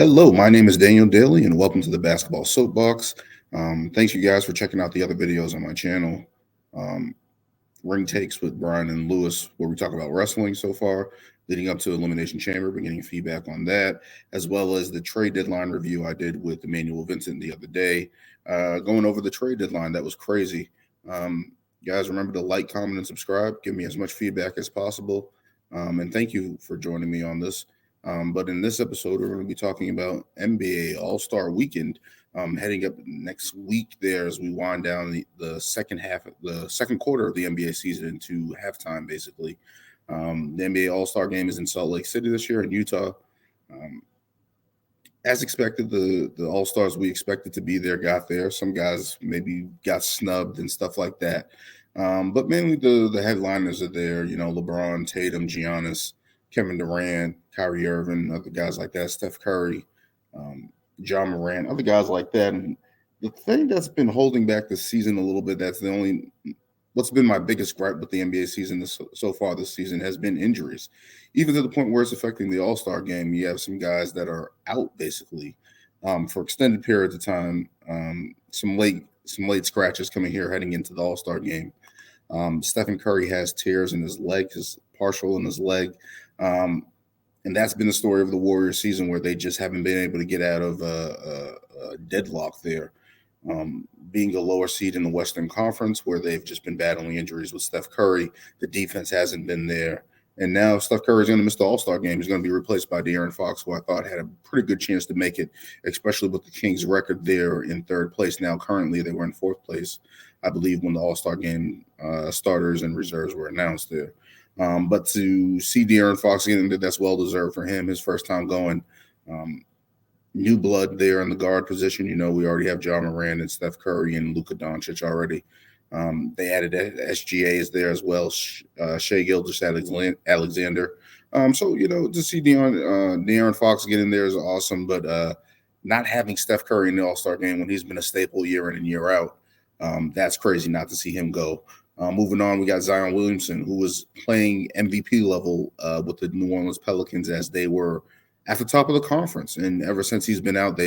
Hello, my name is Daniel Daly, and welcome to the Basketball Soapbox. Thanks you guys for checking out the other videos on my channel. Um, Ring Takes with Brian and Lewis, where we talk about wrestling so far, leading up to Elimination Chamber, but getting feedback on that, as well as the trade deadline review I did with Emmanuel Vincent the other day, going over the trade deadline. That was crazy. Guys, remember to like, comment, and subscribe. Give me as much feedback as possible. And thank you for joining me on this. But in this episode, we're going to be talking about NBA All-Star Weekend, heading up next week there as we wind down the second quarter of the NBA season into halftime, basically. The NBA All-Star Game is in Salt Lake City this year in Utah. As expected, the All Stars we expected to be there got there. Some guys maybe got snubbed and stuff like that. But mainly the headliners are there. You know, LeBron, Tatum, Giannis, Kevin Durant, Kyrie Irving, other guys like that, Steph Curry, John Morant, other guys like that. And the thing that's been holding back the season a little bit, what's been my biggest gripe with the NBA season so far this season has been injuries. Even to the point where it's affecting the All-Star game, you have some guys that are out basically for extended periods of time. Some late scratches coming here heading into the All-Star game. Stephen Curry has tears in his leg, his partial in his leg. And that's been the story of the Warriors season, where they just haven't been able to get out of a deadlock there. Being a lower seed in the Western Conference, where they've just been battling injuries with Steph Curry. The defense hasn't been there. And now Steph Curry is going to miss the All-Star game. He's going to be replaced by De'Aaron Fox, who I thought had a pretty good chance to make it, especially with the Kings' record there in third place. Now, currently, they were in fourth place, I believe, when the All-Star game starters and reserves were announced there. But to see De'Aaron Fox get into that's well-deserved for him, his first time going. New blood there in the guard position. You know, we already have John Morant and Steph Curry and Luka Doncic already. They added SGAs there as well, Shai Gilgeous-Alexander. So, you know, to see De'Aaron Fox get in there is awesome, but not having Steph Curry in the All-Star game when he's been a staple year in and year out, that's crazy not to see him go. Moving on, we got Zion Williamson, who was playing MVP level with the New Orleans Pelicans as they were at the top of the conference. And ever since he's been out, they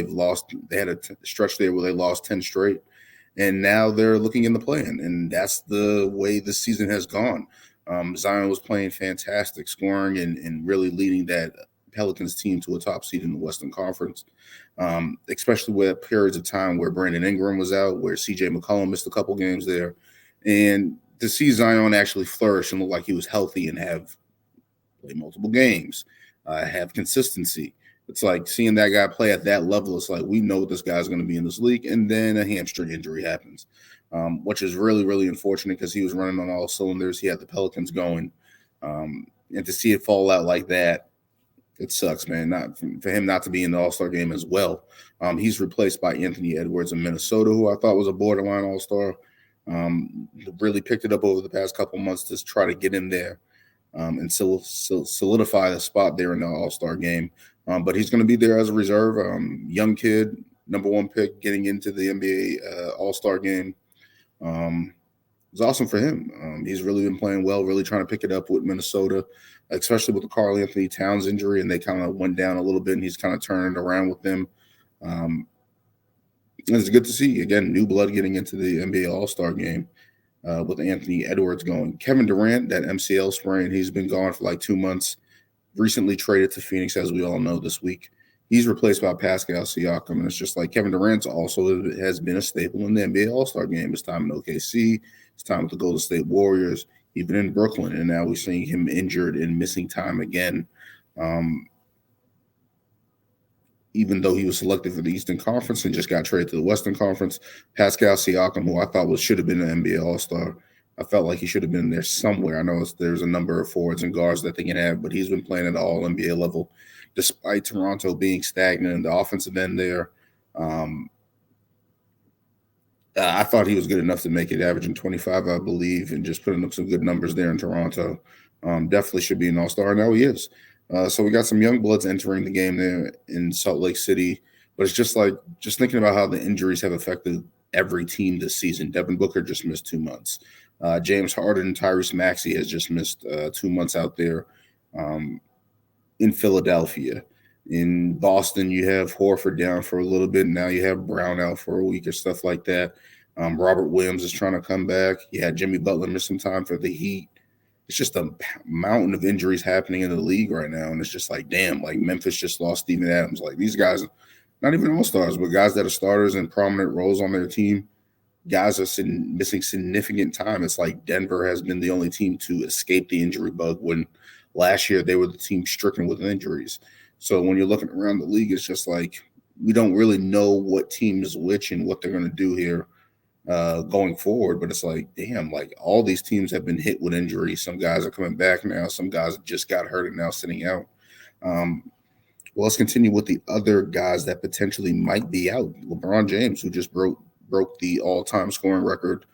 had a stretch there where they lost 10 straight. And now they're looking in the play-in. And that's the way this season has gone. Zion was playing fantastic, scoring and really leading that Pelicans team to a top seed in the Western Conference, especially with periods of time where Brandon Ingram was out, where CJ McCollum missed a couple games there. And to see Zion actually flourish and look like he was healthy and have played multiple games, have consistency. It's like seeing that guy play at that level. It's like we know this guy's going to be in this league, and then a hamstring injury happens, which is really, really unfortunate because he was running on all cylinders. He had the Pelicans going, and to see it fall out like that, it sucks, man. Not for him not to be in the All-Star game as well. He's replaced by Anthony Edwards in Minnesota, who I thought was a borderline All-Star. Really picked it up over the past couple months to try to get in there and solidify the spot there in the All-Star game. But he's going to be there as a reserve. Young kid, number one pick, getting into the NBA All-Star game. It's awesome for him. He's really been playing well, really trying to pick it up with Minnesota, especially with the Karl Anthony Towns injury, and they kind of went down a little bit, and he's kind of turning it around with them. It's good to see, again, new blood getting into the NBA All-Star game with Anthony Edwards going. Kevin Durant, that MCL sprain, he's been gone for like 2 months. Recently traded to Phoenix, as we all know, this week. He's replaced by Pascal Siakam, and it's just like Kevin Durant also has been a staple in the NBA All-Star game. His time in OKC, his time with the Golden State Warriors, even in Brooklyn, and now we're seeing him injured and missing time again. Even though he was selected for the Eastern Conference and just got traded to the Western Conference, Pascal Siakam, who I thought should have been an NBA All-Star, I felt like he should have been there somewhere. I know there's a number of forwards and guards that they can have, but he's been playing at the All-NBA level, despite Toronto being stagnant in the offensive end there. I thought he was good enough to make it, averaging 25, I believe, and just putting up some good numbers there in Toronto. Definitely should be an All-Star. Now he is. So we got some young bloods entering the game there in Salt Lake City. But it's just thinking about how the injuries have affected every team this season. Devin Booker just missed 2 months. James Harden and Tyrese Maxey has just missed 2 months out there in Philadelphia. In Boston, you have Horford down for a little bit. Now you have Brown out for a week or stuff like that. Robert Williams is trying to come back. You had Jimmy Butler miss some time for the Heat. It's just a mountain of injuries happening in the league right now, and it's just like, damn, like Memphis just lost Steven Adams. Like these guys, not even all stars, but guys that are starters in prominent roles on their team, guys are missing significant time. It's like Denver has been the only team to escape the injury bug when last year they were the team stricken with injuries. So when you're looking around the league, it's just like we don't really know what team is which and what they're going to do here going forward. But it's like, damn, like all these teams have been hit with injuries. Some guys are coming back now. Some guys just got hurt and now sitting out. Um, well, let's continue with the other guys that potentially might be out. LeBron James, who just broke the all-time scoring record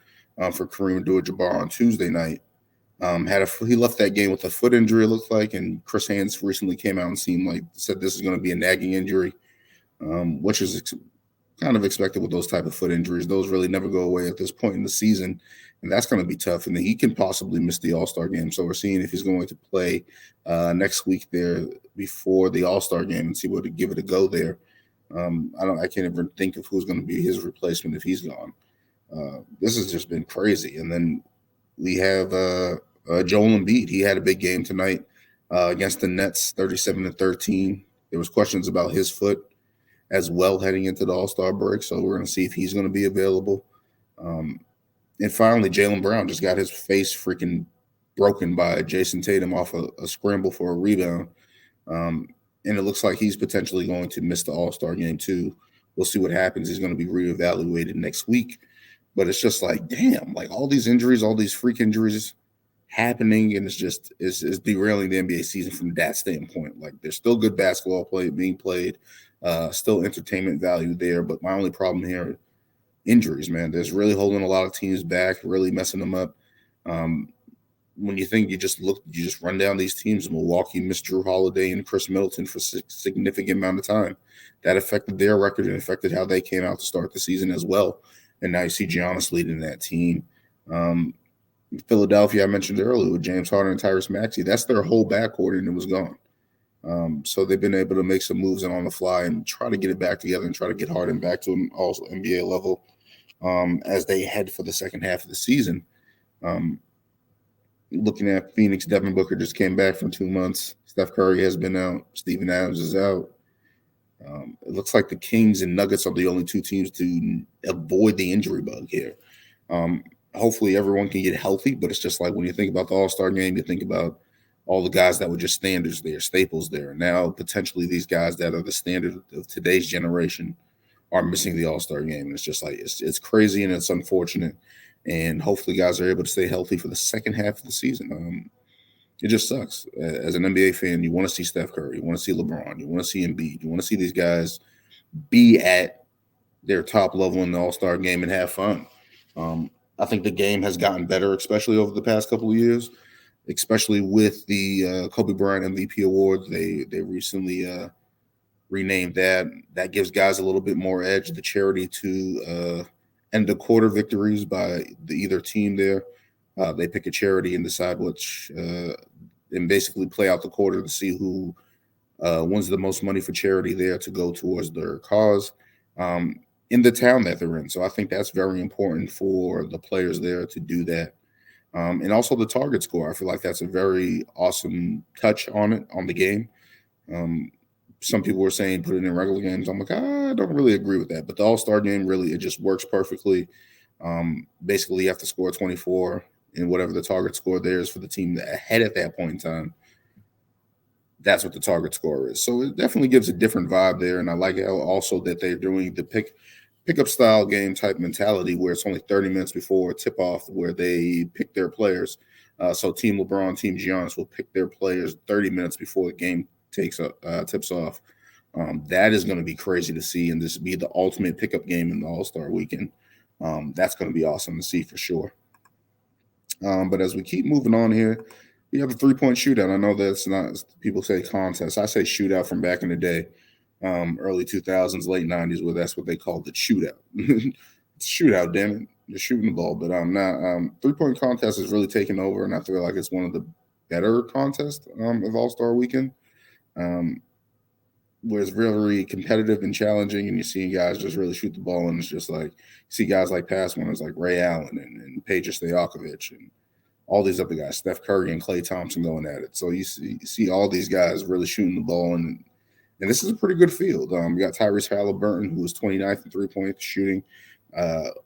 for Kareem Abdul-Jabbar on Tuesday night. He left that game with a foot injury, it looked like, and Chris Haynes recently came out and said this is going to be a nagging injury, which is kind of expected with those type of foot injuries. Those really never go away at this point in the season, and that's going to be tough. And he can possibly miss the All-Star game. So we're seeing if he's going to play next week there before the All-Star game and see what to give it a go there. I can't even think of who's going to be his replacement if he's gone. This has just been crazy. And then we have Joel Embiid. He had a big game tonight against the Nets, 37-13. There was questions about his foot as well heading into the All-Star break. So we're going to see if he's going to be available. And finally, Jaylen Brown just got his face freaking broken by Jason Tatum off a scramble for a rebound. And it looks like he's potentially going to miss the All-Star game too. We'll see what happens. He's going to be reevaluated next week. But it's just like, damn, like all these injuries, all these freak injuries happening, and it's derailing the NBA season from that standpoint. Like there's still good basketball being played, still entertainment value there. But my only problem here, injuries, man. There's really holding a lot of teams back, really messing them up. When you think you just run down these teams. Milwaukee missed Drew Holiday and Chris Middleton for a significant amount of time. That affected their record and affected how they came out to start the season as well. And now you see Giannis leading that team. Philadelphia, I mentioned earlier, with James Harden and Tyrese Maxey, that's their whole backcourt, and it was gone. So they've been able to make some moves and on the fly and try to get it back together and try to get Harden back to an also NBA level as they head for the second half of the season. Looking at Phoenix, Devin Booker just came back from 2 months. Steph Curry has been out. Steven Adams is out. It looks like the Kings and Nuggets are the only two teams to avoid the injury bug here. Hopefully everyone can get healthy, but it's just like when you think about the All-Star game, you think about all the guys that were just standards there, staples there. Now, potentially these guys that are the standard of today's generation are missing the All-Star game. And it's just like, it's crazy and it's unfortunate. And hopefully guys are able to stay healthy for the second half of the season. It just sucks. As an NBA fan, you want to see Steph Curry, you want to see LeBron, you want to see Embiid, you want to see these guys be at their top level in the All-Star game and have fun. I think the game has gotten better, especially over the past couple of years, especially with the Kobe Bryant MVP award. They recently renamed that. That gives guys a little bit more edge. The charity to end the quarter victories by either team there. They pick a charity and decide which, and basically play out the quarter to see who wins the most money for charity there to go towards their cause in the town that they're in. So I think that's very important for the players there to do that. And also the target score. I feel like that's a very awesome touch on the game. Some people were saying put it in regular games. I'm like, I don't really agree with that. But the All-Star game, really, it just works perfectly. Basically, you have to score 24 and whatever the target score there is for the team ahead at that point in time. That's what the target score is. So it definitely gives a different vibe there. And I like how also that they're doing the pickup style game type mentality where it's only 30 minutes before tip off where they pick their players. So Team LeBron, Team Giannis will pick their players 30 minutes before the game tips off. That is going to be crazy to see, and this be the ultimate pickup game in the All-Star weekend. That's going to be awesome to see for sure. But as we keep moving on here, we have a 3-point shootout. I know that's not, people say contest. I say shootout from back in the day, early 2000s, late 90s, where that's what they called it, shootout. It's shootout, damn it. You're shooting the ball. But I'm not. 3-point contest is really taking over, and I feel like it's one of the better contests of All-Star weekend. where it's very competitive and challenging, and you're seeing guys just really shoot the ball, and it's just like you see guys like past winners like Ray Allen and Peja Stojakovic and all these other guys, Steph Curry and Klay Thompson going at it. So you see all these guys really shooting the ball, and this is a pretty good field. You got Tyrese Halliburton, who was 29th in three-point shooting,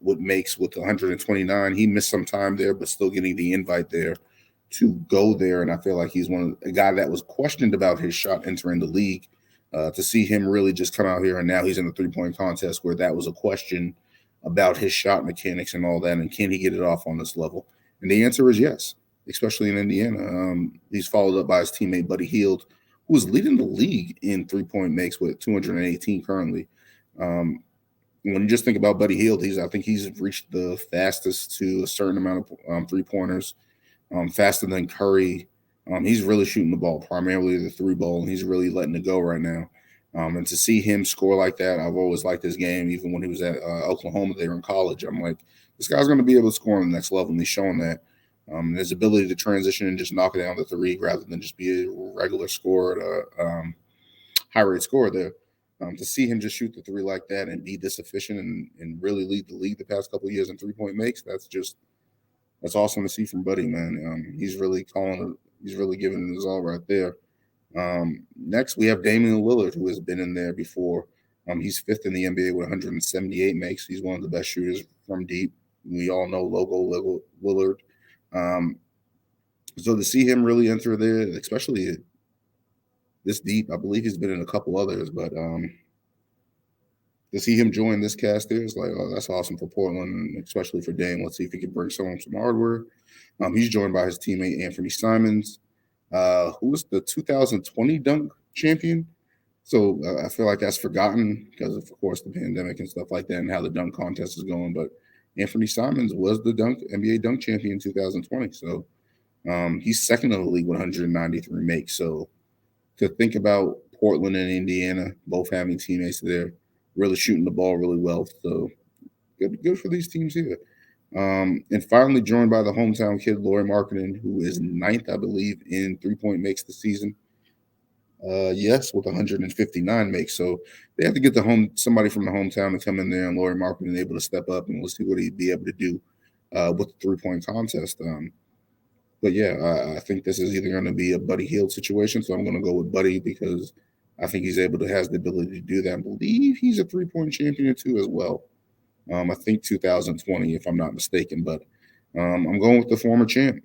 what makes with 129. He missed some time there, but still getting the invite there to go there. And I feel like he's a guy that was questioned about his shot entering the league. To see him really just come out here and now he's in the three-point contest where that was a question about his shot mechanics and all that, and can he get it off on this level? And the answer is yes, especially in Indiana. He's followed up by his teammate Buddy Hield, who is leading the league in three-point makes with 218 currently. Um, when you just think about Buddy Hield, I think he's reached the fastest to a certain amount of three-pointers, faster than Curry. He's really shooting the ball, primarily the three ball, and he's really letting it go right now. And to see him score like that, I've always liked his game. Even when he was at Oklahoma there in college, I'm like, this guy's going to be able to score on the next level, and he's showing that. His ability to transition and just knock it down the three rather than just be a regular scorer, high rate scorer there. To see him just shoot the three like that and be this efficient and really lead the league the past couple of years in 3-point makes, that's awesome to see from Buddy, man. He's really giving it his all right there. Next, we have Damian Lillard, who has been in there before. He's fifth in the NBA with 178 makes. He's one of the best shooters from deep. We all know Logo Lillard. So to see him really enter there, especially this deep, I believe he's been in a couple others, but to see him join this cast there is like, oh, that's awesome for Portland, especially for Dame. Let's see if he can bring some hardware. He's joined by his teammate Anthony Simons, who was the 2020 dunk champion. So I feel like that's forgotten because of course, the pandemic and stuff like that and how the dunk contest is going. But Anthony Simons was the NBA dunk champion in 2020. So he's second in the league with 193 makes. So to think about Portland and Indiana both having teammates there, really shooting the ball really well. So good for these teams here. And finally joined by the hometown kid, Lauri Markkanen, who is ninth, I believe, in 3-point makes this season. Yes, with 159 makes. So they have to get somebody from the hometown to come in there, and Lauri Markkanen able to step up, and we'll see what he'd be able to do with the 3-point contest. But yeah, I think this is either going to be a Buddy Hield situation, so I'm going to go with Buddy because I think he's has the ability to do that. I believe he's a 3-point champion too as well. I think 2020, if I'm not mistaken, but I'm going with the former champ,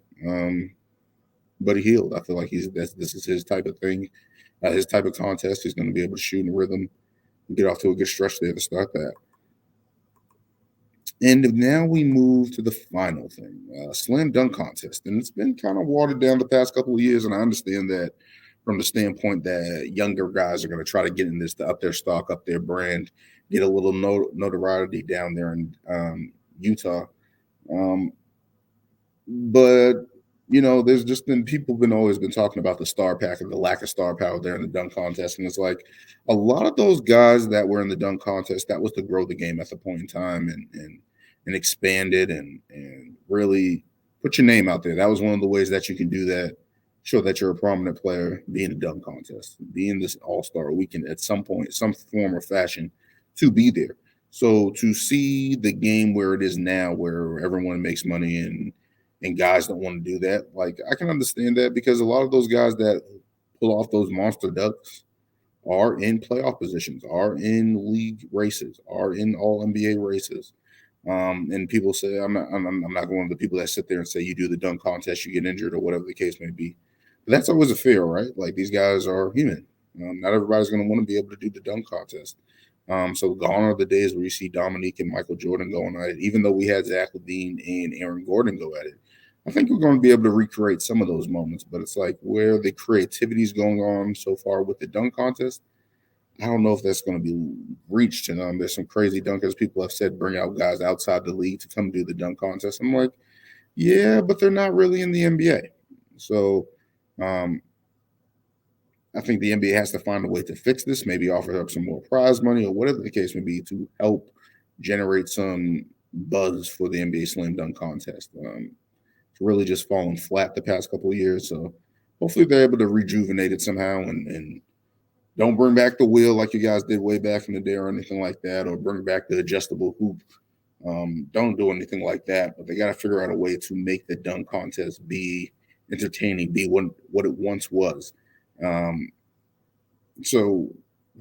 Buddy Hield. I feel like this is his type of thing, his type of contest. He's going to be able to shoot in rhythm and get off to a good stretch there to start that. And now we move to the final thing, slam dunk contest. And it's been kind of watered down the past couple of years. And I understand that from the standpoint that younger guys are going to try to get in this to up their stock, up their brand, get a little notoriety down there in Utah. But there's just been always been talking about the star pack and the lack of star power there in the dunk contest. And it's like a lot of those guys that were in the dunk contest, that was to grow the game at the point in time and expand it and really put your name out there. That was one of the ways that you can do that, show that you're a prominent player, be in a dunk contest, be in this all-star weekend at some point, some form or fashion to be there. So to see the game where it is now, where everyone makes money and guys don't want to do that, like I can understand that because a lot of those guys that pull off those monster ducks are in playoff positions, are in league races, are in all NBA races. And people say I'm not one of the people that sit there and say you do the dunk contest, you get injured or whatever the case may be. But that's always a fear, right? Like these guys are human. Not everybody's going to want to be able to do the dunk contest. So gone are the days where you see Dominique and Michael Jordan going at it. Even though we had Zach LaVine and Aaron Gordon go at it, I think we're going to be able to recreate some of those moments. But it's like where the creativity is going on so far with the dunk contest, I don't know if that's going to be reached. And there's some crazy dunkers. People have said bring out guys outside the league to come do the dunk contest. I'm like, yeah, but they're not really in the NBA. So I think the NBA has to find a way to fix this, maybe offer up some more prize money or whatever the case may be to help generate some buzz for the NBA Slam Dunk Contest. It's really just fallen flat the past couple of years. So hopefully they're able to rejuvenate it somehow and Don't bring back the wheel like you guys did way back in the day or anything like that, or bring back the adjustable hoop. Don't do anything like that. But they got to figure out a way to make the dunk contest be entertaining, be what it once was. Um, so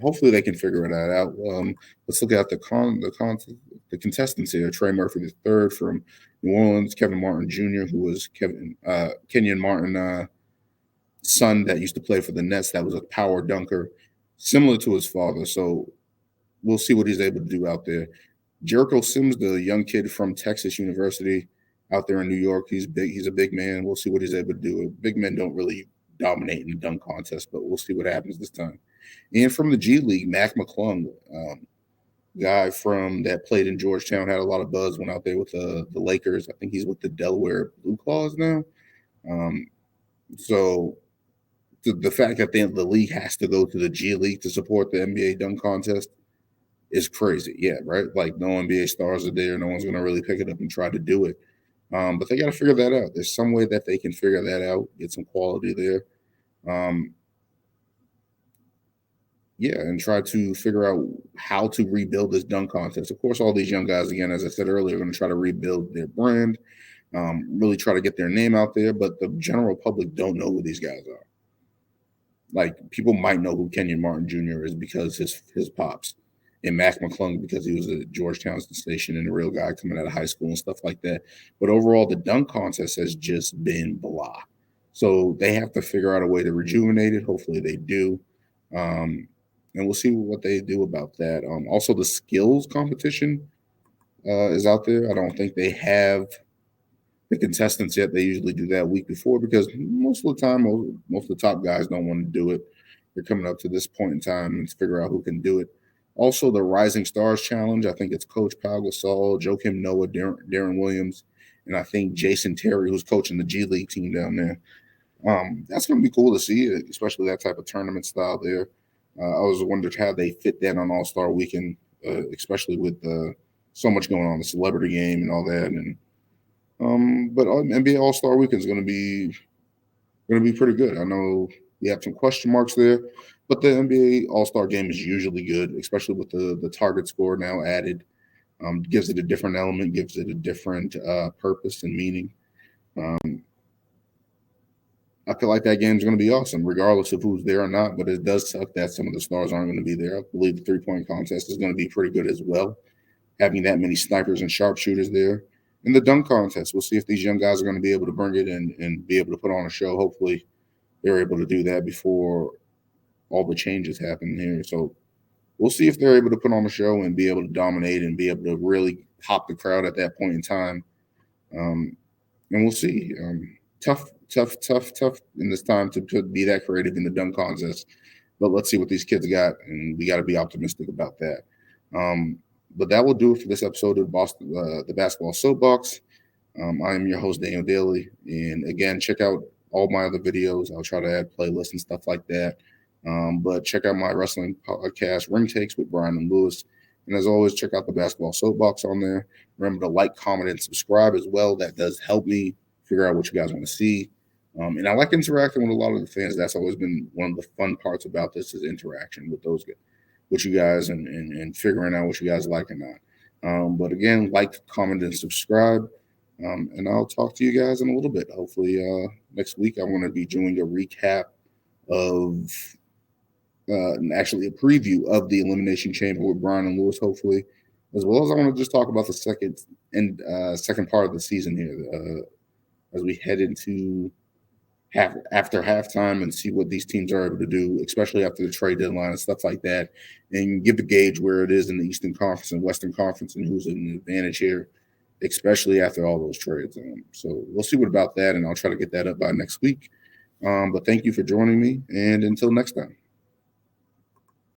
hopefully they can figure that out. Let's look at the contestants here. Trey Murphy the third from New Orleans, Kevin Martin Jr., who was Kenyon Martin son that used to play for the Nets. That was a power dunker, similar to his father. So we'll see what he's able to do out there. Jericho Sims, the young kid from Texas University out there in New York, he's big. He's a big man. We'll see what he's able to do. Big men don't really dominate in the dunk contest, but we'll see what happens this time. And from the G League, Mac McClung, guy from that played in Georgetown, had a lot of buzz. Went out there with the Lakers. I think he's with the Delaware Blue Claws now. So the fact that the league has to go to the G League to support the NBA dunk contest is crazy. Yeah, right. Like no NBA stars are there. No one's going to really pick it up and try to do it. But they got to figure that out. There's some way that they can figure that out, get some quality there. Yeah, and try to figure out how to rebuild this dunk contest. Of course, all these young guys, again, as I said earlier, are going to try to rebuild their brand, really try to get their name out there. But the general public don't know who these guys are. Like people might know who Kenyon Martin Jr. is because his pops, and Mac McClung because he was a Georgetown sensation and a real guy coming out of high school and stuff like that. But overall, the dunk contest has just been blah. So they have to figure out a way to rejuvenate it. Hopefully, they do. And we'll see what they do about that. Also, the skills competition is out there. I don't think they have the contestants yet. They usually do that week before because most of the time, most of the top guys don't want to do it. They're coming up to this point in time and figure out who can do it. Also, the Rising Stars Challenge. I think it's Coach Pau Gasol, Joakim Noah, Darren Williams, and I think Jason Terry, who's coaching the G League team down there. That's going to be cool to see, especially that type of tournament style there. I was wondering how they fit that on All-Star Weekend, especially with so much going on, the celebrity game and all that. And but NBA All-Star Weekend is going to be pretty good. I know we have some question marks there, but the NBA All-Star Game is usually good, especially with the target score now added. Gives it a different element, gives it a different purpose and meaning. I feel like that game is going to be awesome, regardless of who's there or not. But it does suck that some of the stars aren't going to be there. I believe the 3-point contest is going to be pretty good as well, having that many snipers and sharpshooters there. And the dunk contest, we'll see if these young guys are going to be able to bring it and be able to put on a show. Hopefully, they're able to do that before all the changes happen here. So we'll see if they're able to put on a show and be able to dominate and be able to really pop the crowd at that point in time. And we'll see. Tough in this time to be that creative in the dunk contest. But let's see what these kids got, and we got to be optimistic about that. But that will do it for this episode of the Basketball Soapbox. I am your host, Daniel Daly. And again, check out all my other videos. I'll try to add playlists and stuff like that. But check out my wrestling podcast, Ring Takes with Brian and Lewis. And as always, check out the Basketball Soapbox on there. Remember to like, comment, and subscribe as well. That does help me figure out what you guys want to see. And I like interacting with a lot of the fans. That's always been one of the fun parts about this is interaction with you guys and figuring out what you guys like or not. But again, like, comment, and subscribe. And I'll talk to you guys in a little bit. Hopefully next week I'm going to be doing a recap of actually a preview of the Elimination Chamber with Brian and Lewis, hopefully, as well as I want to just talk about the second part of the season here as we head into after halftime and see what these teams are able to do, especially after the trade deadline and stuff like that, and give a gauge where it is in the Eastern Conference and Western Conference and who's in an advantage here, especially after all those trades. So we'll see what about that, and I'll try to get that up by next week. But thank you for joining me, and until next time.